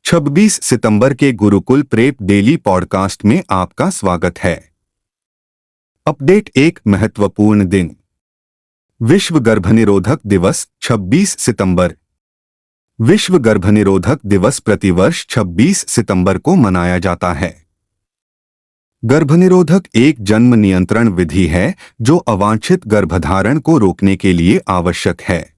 26 सितंबर के Gurukul prep daily podcast में आपका स्वागत है। अपडेट। एक महत्वपूर्ण दिन। विश्व गर्भनिरोधक दिवस 26 सितंबर। विश्व गर्भनिरोधक दिवस प्रतिवर्ष 26 सितंबर को मनाया जाता है। गर्भनिरोधक एक जन्म नियंत्रण विधि है जो अवांछित गर्भधारण को रोकने के लिए आवश्यक है।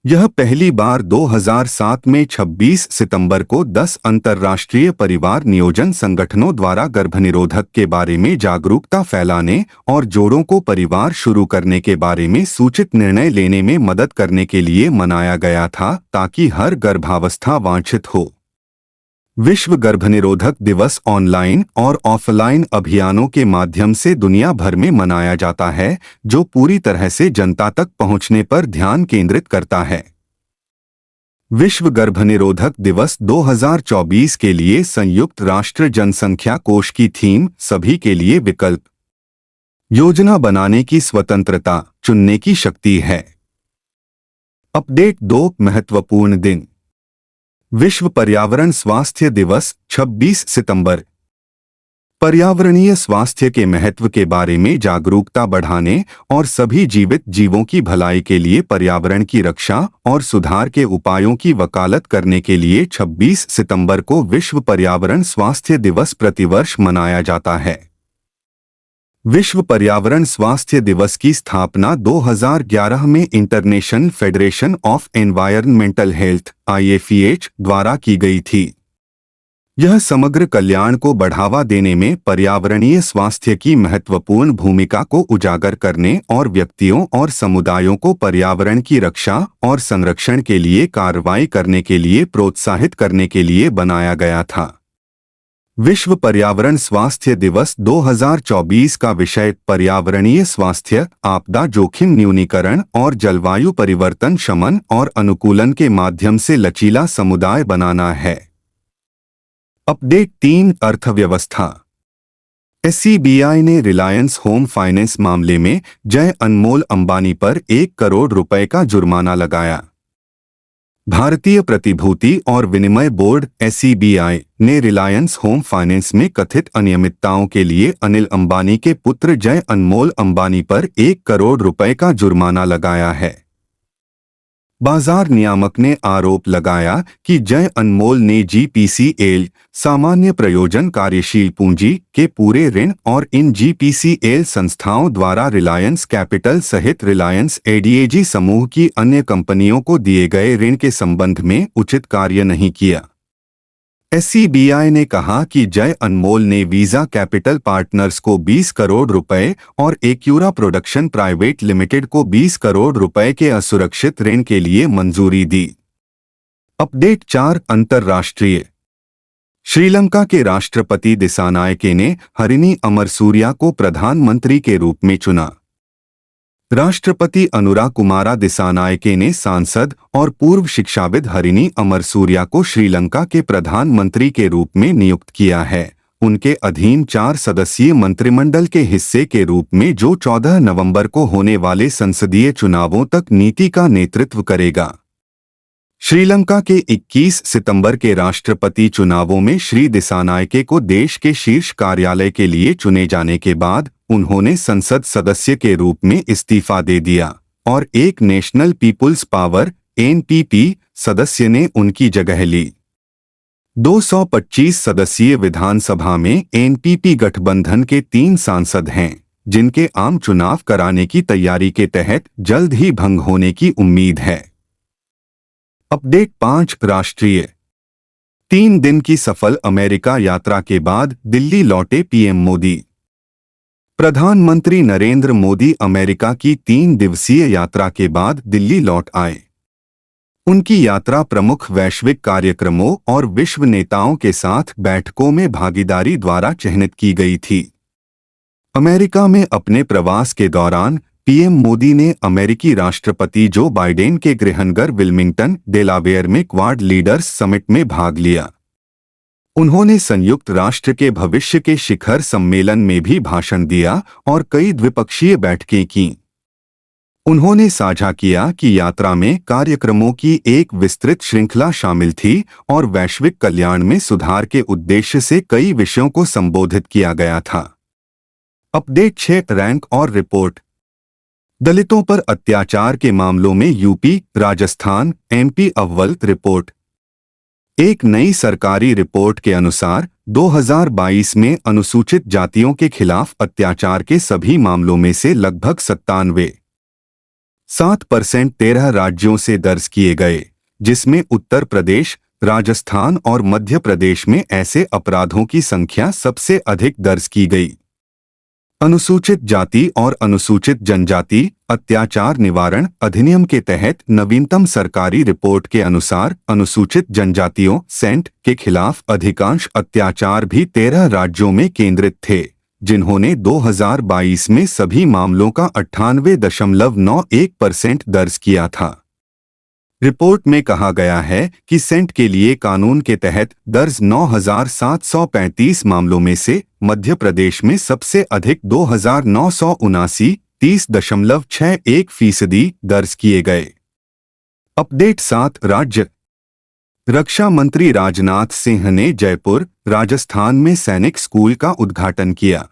यह पहली बार 2007 में 26 सितंबर को 10 अंतर्राष्ट्रीय परिवार नियोजन संगठनों द्वारा गर्भनिरोधक के बारे में जागरूकता फैलाने और जोड़ों को परिवार शुरू करने के बारे में सूचित निर्णय लेने में मदद करने के लिए मनाया गया था, ताकि हर गर्भावस्था वांछित हो। विश्व गर्भनिरोधक दिवस ऑनलाइन और ऑफलाइन अभियानों के माध्यम से दुनिया भर में मनाया जाता है, जो पूरी तरह से जनता तक पहुंचने पर ध्यान केंद्रित करता है। विश्व गर्भनिरोधक दिवस 2024 के लिए संयुक्त राष्ट्र जनसंख्या कोष की थीम सभी के लिए विकल्प, योजना बनाने की स्वतंत्रता, चुनने की शक्ति है। अपडेट। 2 महत्वपूर्ण दिन। विश्व पर्यावरण स्वास्थ्य दिवस 26 सितंबर। पर्यावरणीय स्वास्थ्य के महत्व के बारे में जागरूकता बढ़ाने और सभी जीवित जीवों की भलाई के लिए पर्यावरण की रक्षा और सुधार के उपायों की वकालत करने के लिए 26 सितंबर को विश्व पर्यावरण स्वास्थ्य दिवस प्रतिवर्ष मनाया जाता है। विश्व पर्यावरण स्वास्थ्य दिवस की स्थापना 2011 में international federation of environmental health (IFEH) द्वारा की गई थी। यह समग्र कल्याण को बढ़ावा देने में पर्यावरणीय स्वास्थ्य की महत्वपूर्ण भूमिका को उजागर करने और व्यक्तियों और समुदायों को पर्यावरण की रक्षा और संरक्षण के लिए कार्रवाई करने के लिए प्रोत्साहित करने के लिए बनाया गया था। विश्व पर्यावरण स्वास्थ्य दिवस 2024 का विषय पर्यावरणीय स्वास्थ्य, आपदा जोखिम न्यूनीकरण और जलवायु परिवर्तन शमन और अनुकूलन के माध्यम से लचीला समुदाय बनाना है। अपडेट। 3 अर्थव्यवस्था। SEBI ने रिलायंस होम फाइनेंस मामले में जय अनमोल अंबानी पर 1 करोड़ रुपए का जुर्माना लगाया। भारतीय प्रतिभूति और विनिमय बोर्ड SEBI ने रिलायंस होम फाइनेंस में कथित अनियमितताओं के लिए अनिल अंबानी के पुत्र जय अनमोल अंबानी पर 1 करोड़ रुपए का जुर्माना लगाया है। बाजार नियामक ने आरोप लगाया कि जय अनमोल ने GPCL सामान्य प्रयोजन कार्यशील पूंजी के पूरे ऋण और इन GPCL संस्थाओं द्वारा रिलायंस कैपिटल सहित रिलायंस ADAG समूह की अन्य कंपनियों को दिए गए ऋण के संबंध में उचित कार्य नहीं किया। SEBI ने कहा कि जय अनमोल ने वीजा कैपिटल पार्टनर्स को 20 करोड़ रुपए और एक्यूरा प्रोडक्शन प्राइवेट लिमिटेड को 20 करोड़ रुपए के असुरक्षित ऋण के लिए मंजूरी दी। अपडेट। 4 अंतर्राष्ट्रीय। श्रीलंका के राष्ट्रपति दिसानायके ने हरिनी अमरसूरिया को प्रधानमंत्री के रूप में चुना। राष्ट्रपति अनुराकुमारा दिसानायके ने सांसद और पूर्व शिक्षाविद हरिनी अमरसूरिया को श्रीलंका के प्रधानमंत्री के रूप में नियुक्त किया है, उनके अधीन 4 सदस्यीय मंत्रिमंडल के हिस्से के रूप में, जो 14 नवंबर को होने वाले संसदीय चुनावों तक नीति का नेतृत्व करेगा। श्रीलंका के 21 सितंबर के राष्ट्रपति चुनावों में श्री दिसानायके को देश के शीर्ष कार्यालय के लिए चुने जाने के बाद उन्होंने संसद सदस्य के रूप में इस्तीफा दे दिया और एक नेशनल पीपुल्स पावर (NPP) सदस्य ने उनकी जगह ली। 225 सदस्यीय विधानसभा में NPP गठबंधन के 3 सांसद हैं, जिनके आम चुनाव कराने की तैयारी के तहत जल्द ही भंग होने की उम्मीद है। अपडेट। 5 राष्ट्रीय। 3 दिन की सफल अमेरिका यात्रा के बाद दिल्ली लौटे PM मोदी। प्रधानमंत्री नरेंद्र मोदी अमेरिका की 3 दिवसीय यात्रा के बाद दिल्ली लौट आए। उनकी यात्रा प्रमुख वैश्विक कार्यक्रमों और विश्व नेताओं के साथ बैठकों में भागीदारी द्वारा चिह्नित की गई थी। अमेरिका में अपने प्रवास के दौरान PM मोदी ने अमेरिकी राष्ट्रपति जो बाइडेन के गृहनगर विल्मिंगटन, डेलावेयर में क्वाड लीडर्स समिट में भाग लिया। उन्होंने संयुक्त राष्ट्र के भविष्य के शिखर सम्मेलन में भी भाषण दिया और कई द्विपक्षीय बैठकें कीं। उन्होंने साझा किया कि यात्रा में कार्यक्रमों की एक विस्तृत श्रृंखला शामिल थी और वैश्विक कल्याण में सुधार के उद्देश्य से कई विषयों को संबोधित किया गया था। अपडेट 6 रैंक और रिपोर्ट। दलितों पर अत्याचार के मामलों में यूपी, राजस्थान, एमपी अव्वल। रिपोर्ट। एक नई सरकारी रिपोर्ट के अनुसार 2022 में अनुसूचित जातियों के खिलाफ अत्याचार के सभी मामलों में से लगभग 97.7% 13 राज्यों से दर्ज किए गए, जिसमें उत्तर प्रदेश, राजस्थान और मध्य प्रदेश में ऐसे अपराधों की संख्या सबसे अधिक दर्ज की गई। अनुसूचित जाति और अनुसूचित जनजाति अत्याचार निवारण अधिनियम के तहत नवीनतम सरकारी रिपोर्ट के अनुसार अनुसूचित जनजातियों सेंट के खिलाफ अधिकांश अत्याचार भी 13 राज्यों में केंद्रित थे, जिन्होंने 2022 में सभी मामलों का 98.91% दर्ज किया था। रिपोर्ट में कहा गया है कि सेंट के लिए कानून के तहत दर्ज 9,735 मामलों में से मध्य प्रदेश में सबसे अधिक 2,979 30.61% दर्ज किए गए। अपडेट 7 राज्य। रक्षा मंत्री राजनाथ सिंह ने जयपुर, राजस्थान में सैनिक स्कूल का उद्घाटन किया।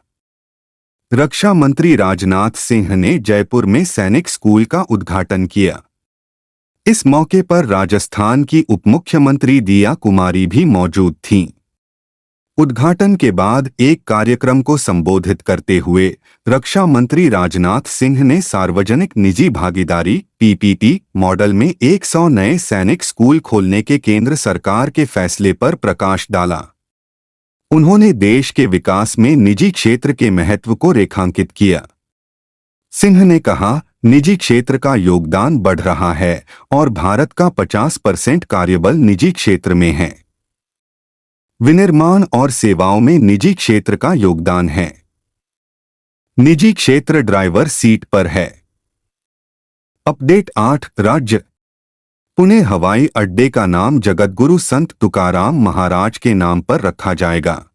रक्षा मंत्री राजनाथ सिंह ने जयपुर में सैनिक स्कूल का उद्घाटन किया। इस मौके पर राजस्थान की उपमुख्यमंत्री दिया कुमारी भी मौजूद थीं। उद्घाटन के बाद एक कार्यक्रम को संबोधित करते हुए रक्षा मंत्री राजनाथ सिंह ने सार्वजनिक निजी भागीदारी पीपीपी मॉडल में 100 नए सैनिक स्कूल खोलने के केंद्र सरकार के फैसले पर प्रकाश डाला। उन्होंने देश के विकास में निजी क्षेत्र के महत्व को रेखांकित किया। सिंह ने कहा, निजी क्षेत्र का योगदान बढ़ रहा है और भारत का 50% कार्यबल निजी क्षेत्र में है। विनिर्माण और सेवाओं में निजी क्षेत्र का योगदान है। निजी क्षेत्र ड्राइवर सीट पर है। अपडेट 8 राज्य। पुणे हवाई अड्डे का नाम जगतगुरु संत तुकाराम महाराज के नाम पर रखा जाएगा।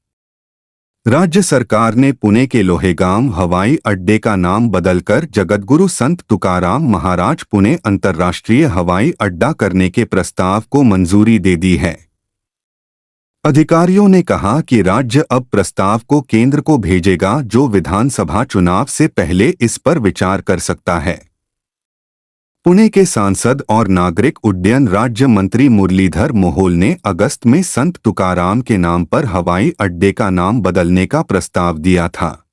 राज्य सरकार ने पुणे के लोहेगांव हवाई अड्डे का नाम बदलकर जगतगुरु संत तुकाराम महाराज पुणे अंतर्राष्ट्रीय हवाई अड्डा करने के प्रस्ताव को मंजूरी दे दी है। अधिकारियों ने कहा कि राज्य अब प्रस्ताव को केंद्र को भेजेगा, जो विधानसभा चुनाव से पहले इस पर विचार कर सकता है। पुणे के सांसद और नागरिक उड्डयन राज्य मंत्री मुरलीधर मोहोल ने अगस्त में संत तुकाराम के नाम पर हवाई अड्डे का नाम बदलने का प्रस्ताव दिया था।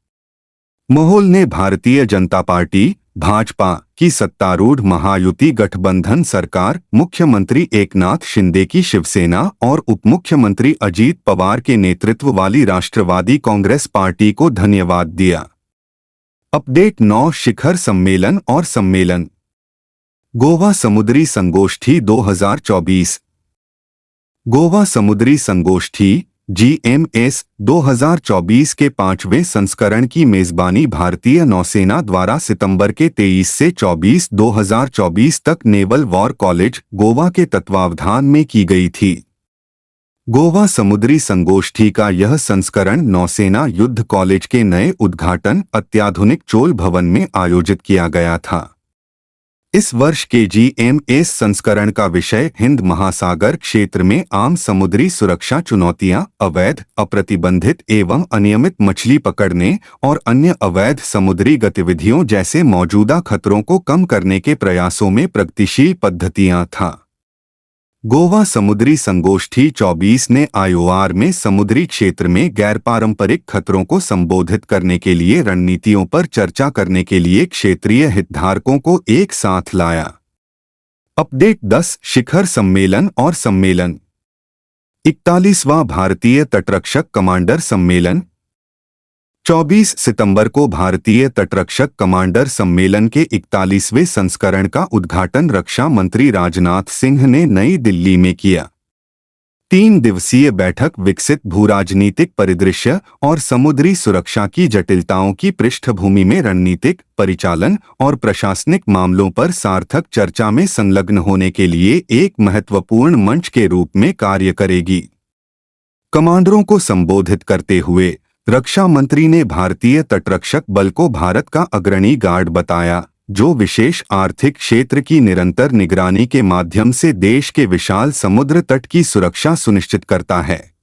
मोहोल ने भारतीय जनता पार्टी भाजपा की सत्तारूढ़ महायुति गठबंधन सरकार, मुख्यमंत्री एकनाथ शिंदे की शिवसेना और उपमुख्यमंत्री अजीत पवार के नेतृत्व वाली राष्ट्रवादी कांग्रेस पार्टी को धन्यवाद दिया। अपडेट 9 शिखर सम्मेलन और सम्मेलन। गोवा समुद्री संगोष्ठी 2024। गोवा समुद्री संगोष्ठी GMS 2024 के 5वें संस्करण की मेजबानी भारतीय नौसेना द्वारा सितंबर के 23 से 24, 2024 तक नेवल वॉर कॉलेज, गोवा के तत्वावधान में की गई थी। गोवा समुद्री संगोष्ठी का यह संस्करण नौसेना युद्ध कॉलेज के नए उद्घाटन अत्याधुनिक चोल भवन में आयोजित किया गया था। इस वर्ष के GMS संस्करण का विषय हिंद महासागर क्षेत्र में आम समुद्री सुरक्षा चुनौतियां, अवैध, अप्रतिबंधित एवं अनियमित मछली पकड़ने और अन्य अवैध समुद्री गतिविधियों जैसे मौजूदा खतरों को कम करने के प्रयासों में प्रगतिशील पद्धतियां था। गोवा समुद्री संगोष्ठी 24 ने IOR में समुद्री क्षेत्र में गैरपारंपरिक खतरों को संबोधित करने के लिए रणनीतियों पर चर्चा करने के लिए क्षेत्रीय हितधारकों को एक साथ लाया। अपडेट 10 शिखर सम्मेलन और सम्मेलन। 41वां भारतीय तटरक्षक कमांडर सम्मेलन। 24 सितंबर को भारतीय तटरक्षक कमांडर सम्मेलन के 41वें संस्करण का उद्घाटन रक्षा मंत्री राजनाथ सिंह ने नई दिल्ली में किया। 3 दिवसीय बैठक विकसित भूराजनीतिक परिदृश्य और समुद्री सुरक्षा की जटिलताओं की पृष्ठभूमि में रणनीतिक, परिचालन और प्रशासनिक मामलों पर सार्थक चर्चा में संलग्न होने के लिए एक महत्वपूर्ण मंच के रूप में कार्य करेगी। कमांडरों को संबोधित करते हुए रक्षा मंत्री ने भारतीय तटरक्षक बल को भारत का अग्रणी गार्ड बताया, जो विशेष आर्थिक क्षेत्र की निरंतर निगरानी के माध्यम से देश के विशाल समुद्र तट की सुरक्षा सुनिश्चित करता है।